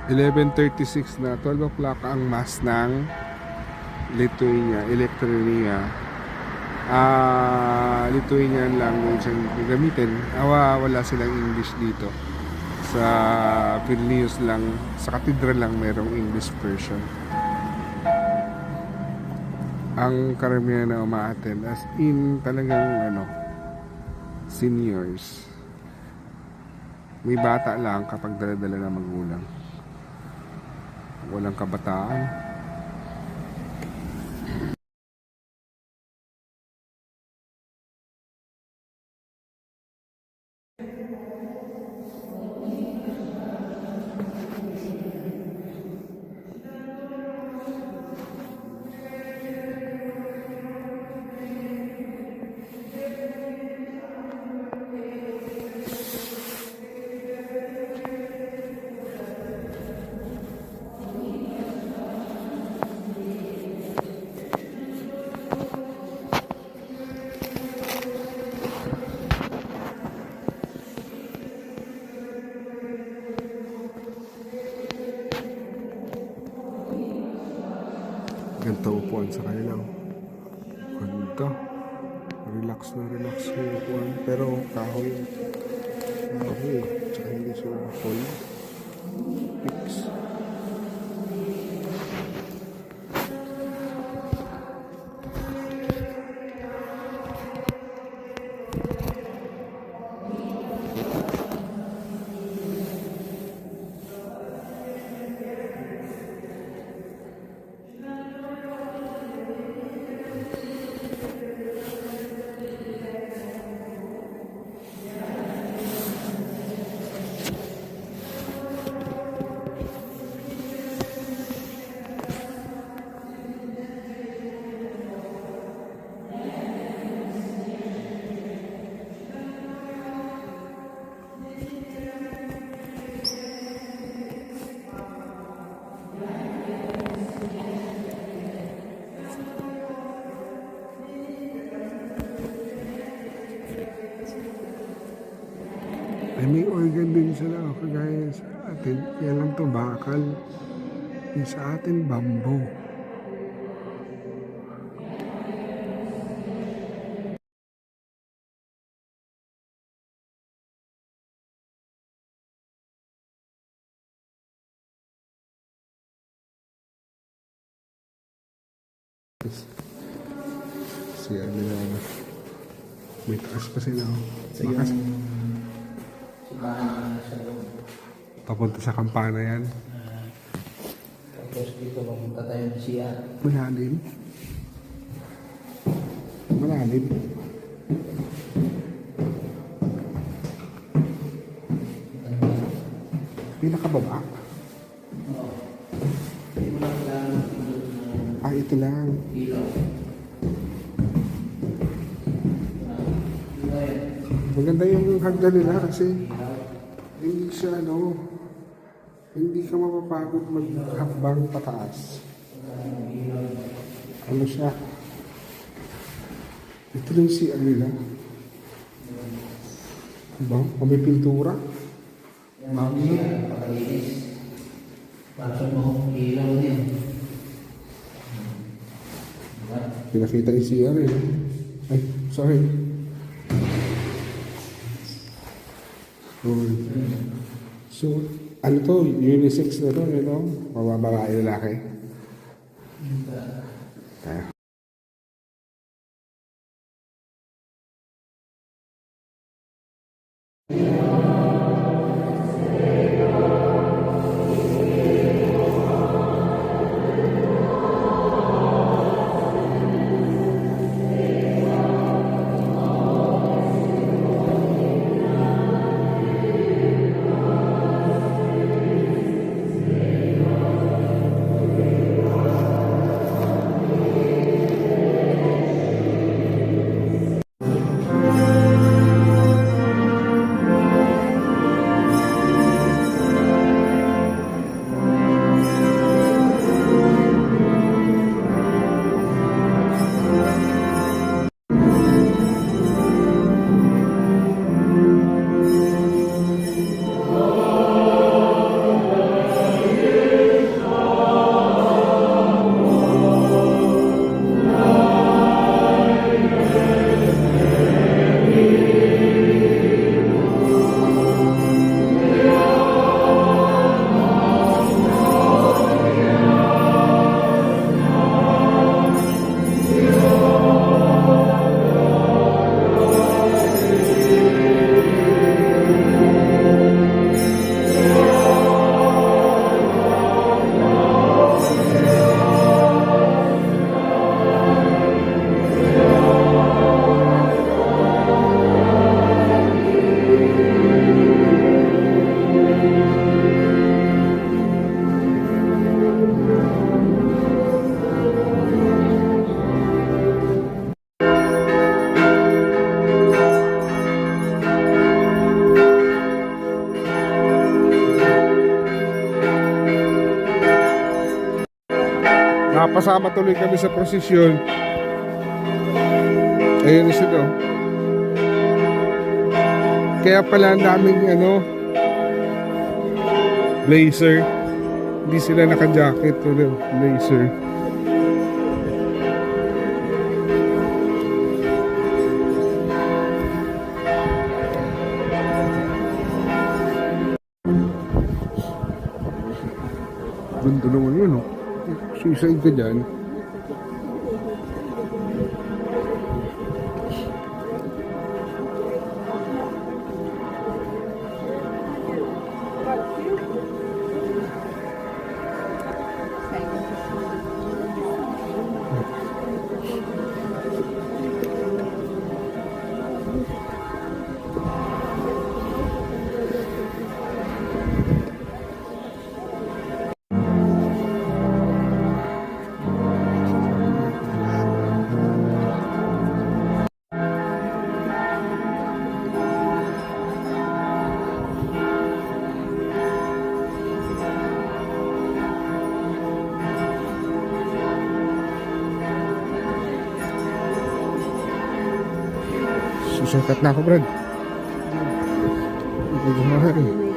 11:36 na, 12 o'clock ang mass ng Lithuania, Electronia. Lithuanian language ang gagamitin. Wala silang English dito. Sa Vilnius lang, sa cathedral lang merong English version. Ang karamihan na umaattend, as in talagang seniors. May bata lang kapag dala-dala na magulang. Walang kabataan. Ganito upuan sa kanila. Ganito. Relax yung upuan. Pero kahoy. Kahoy. Tsaka hindi siya full. Fix. Ay, may organ din sila, kagaya sa atin. Yan lang to, bakal. Yung sa atin, bamboo. Siya nila, may taas pa sila. Bakas. Papunta sa kampana yan. Tapos dito papunta tayo ng siya. Malalim. Malalim. Pinakababa. Oo. Hindi mo lang kailangan Ito lang. ilaw. Maganda yung hagdan nila kasi hindi siya hindi ka mapapagod maghakbang pataas. Ano siya? Ito lang si nila. Diba? May pintura. Mami. Pakalinis. Para sa mga ilaw din. Pinakita yung CR eh. Ay, sorry. So, ano to? Unisex na to, Mababae lalaki. sasama tuloy kami sa prosesyon. Ayun na sila. Oh. Kaya pala naming blazer. Hindi sila naka-jacket. Blazer. Ganda naman yun, oh. Suicide ka dyan. Susukat na ako, Brad. Ito